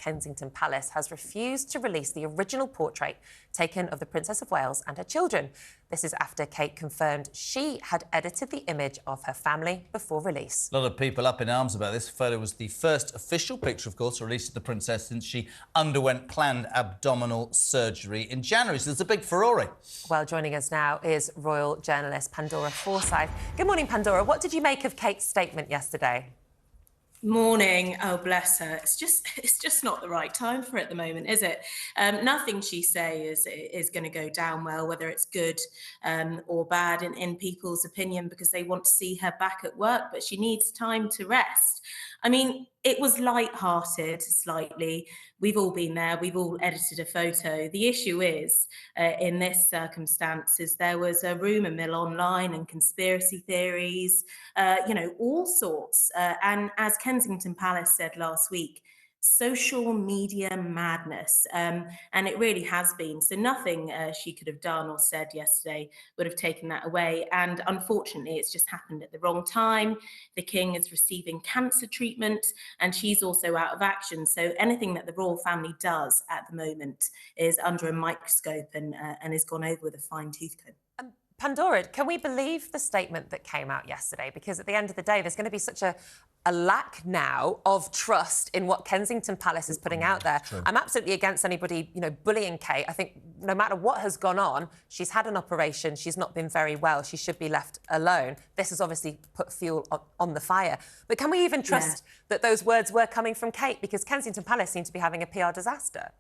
Kensington Palace has refused to release the original portrait taken of the Princess of Wales and her children. This is after Kate confirmed she had edited the image of her family before release. A lot of people up in arms about this. The photo was the first official picture, of course, released of the Princess since she underwent planned abdominal surgery in January. So there's a big furore. Well, joining us now is royal journalist Pandora Forsyth. Good morning, Pandora. What did you make of Kate's statement yesterday? Morning. Oh, bless her. It's just not the right time for it at the moment, is it? Nothing she says is going to go down well, whether it's good or bad in people's opinion, because they want to see her back at work, but she needs time to rest. I mean, it was light-hearted slightly. We've all been there. We've all edited a photo. The issue is, in this circumstances, there was a rumour mill online and conspiracy theories, all sorts. And as Kensington Palace said last week, social media madness, and it really has been. So nothing she could have done or said yesterday would have taken that away. And unfortunately, it's just happened at the wrong time. The King is receiving cancer treatment and she's also out of action. So anything that the royal family does at the moment is under a microscope and is gone over with a fine-tooth comb. Pandora, can we believe the statement that came out yesterday? Because at the end of the day, there's going to be such a lack now of trust in what Kensington Palace is putting out there. True. I'm absolutely against anybody, bullying Kate. I think no matter what has gone on, she's had an operation, she's not been very well, she should be left alone. This has obviously put fuel on the fire. But can we even trust that those words were coming from Kate? Because Kensington Palace seem to be having a PR disaster.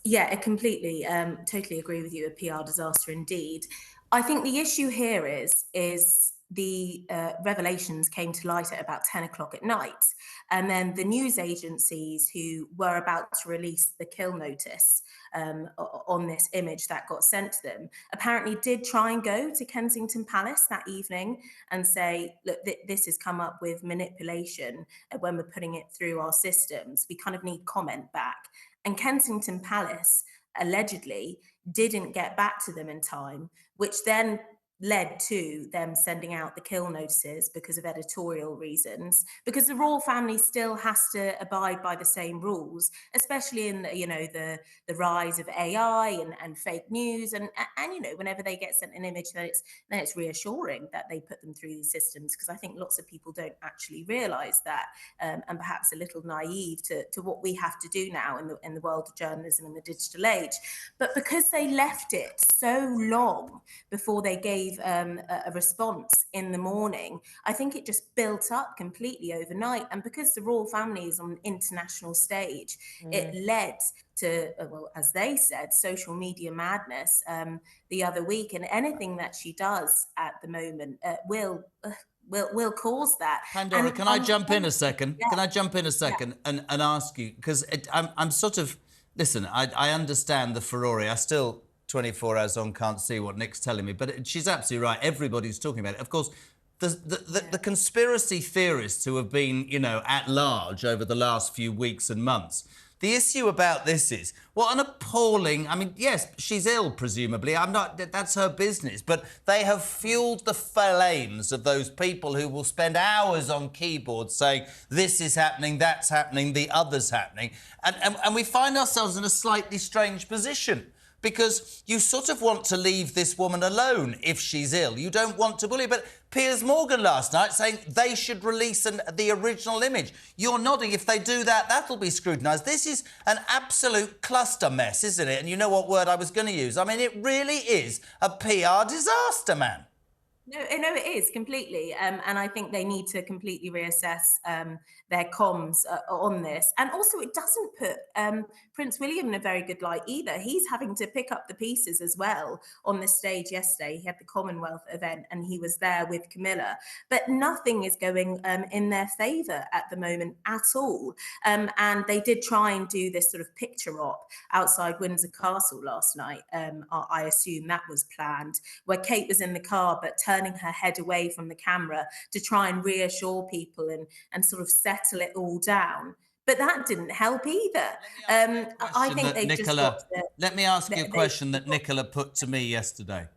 Yeah, I completely, totally agree with you. A PR disaster indeed. I think the issue here is the revelations came to light at about 10 o'clock at night. And then the news agencies who were about to release the kill notice on this image that got sent to them apparently did try and go to Kensington Palace that evening and say, look, this has come up with manipulation when we're putting it through our systems. We kind of need comment back. And Kensington Palace allegedly didn't get back to them in time, which then led to them sending out the kill notices because of editorial reasons, because the royal family still has to abide by the same rules, especially in the rise of AI and fake news and whenever they get sent an image, then it's reassuring that they put them through these systems, because I think lots of people don't actually realize that and perhaps a little naive to what we have to do now in the world of journalism and the digital age. But because they left it so long before they gave a response in the morning, I think it just built up completely overnight. And because the royal family is on an international stage, it led to, well, as they said, social media madness the other week. And anything that she does at the moment will cause that. Pandora, can I jump in a second? Yeah. Can I jump in a second and ask you, because I'm sort of, listen, I understand the furore. I still 24 hours on can't see what Nick's telling me, but she's absolutely right. Everybody's talking about it. Of course, the conspiracy theorists who have been, at large over the last few weeks and months, the issue about this is, what an appalling... I mean, yes, she's ill, presumably. That's her business. But they have fueled the flames of those people who will spend hours on keyboards saying, this is happening, that's happening, the other's happening. And we find ourselves in a slightly strange position, because you sort of want to leave this woman alone if she's ill. You don't want to bully. But Piers Morgan last night saying they should release the original image. You're nodding. If they do that, that'll be scrutinised. This is an absolute cluster mess, isn't it? And you know what word I was going to use. I mean, it really is a PR disaster, man. No, it is completely. And I think they need to completely reassess their comms on this. And also, it doesn't put Prince William in a very good light either. He's having to pick up the pieces as well on the stage yesterday. He had the Commonwealth event and he was there with Camilla. But nothing is going in their favour at the moment at all. And they did try and do this sort of picture op outside Windsor Castle last night. I assume that was planned, where Kate was in the car but turning her head away from the camera to try and reassure people and sort of settle it all down. But that didn't help either. I think they just got to... Let me ask you a question that Nicola put to me yesterday.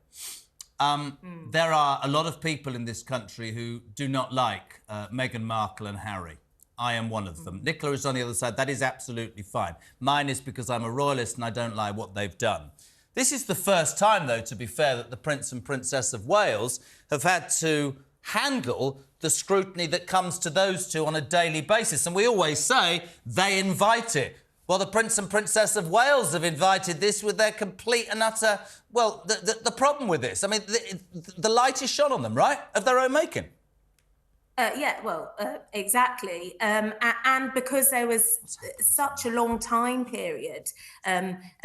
There are a lot of people in this country who do not like Meghan Markle and Harry. I am one of them. Nicola is on the other side. That is absolutely fine. Mine is because I'm a royalist and I don't like what they've done. This is the first time, though, to be fair, that the Prince and Princess of Wales have had to handle the scrutiny that comes to those two on a daily basis. And we always say they invite it. Well, the Prince and Princess of Wales have invited this with their complete and utter... Well, the problem with this, I mean, the light is shone on them, right? Of their own making. Exactly. And because there was such a long time period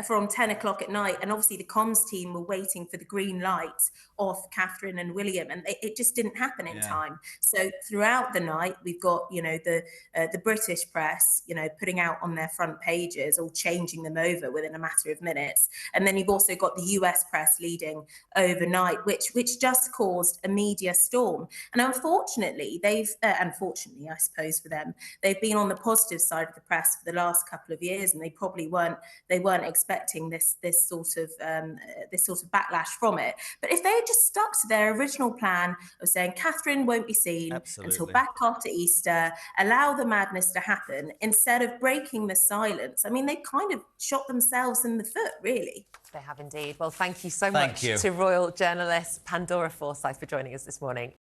from 10 o'clock at night, and obviously the comms team were waiting for the green light off Catherine and William, and it just didn't happen in time. So throughout the night, we've got, you know, the British press, you know, putting out on their front pages, all changing them over within a matter of minutes. And then you've also got the US press leading overnight, which just caused a media storm. And unfortunately, unfortunately, I suppose for them, they've been on the positive side of the press for the last couple of years, and they probably weren't expecting this sort of backlash from it. But if they had just stuck to their original plan of saying Catherine won't be seen until back after Easter, allow the madness to happen, instead of breaking the silence, I mean, they kind of shot themselves in the foot, really. They have indeed. Well, thank you so much to royal journalist Pandora Forsyth for joining us this morning.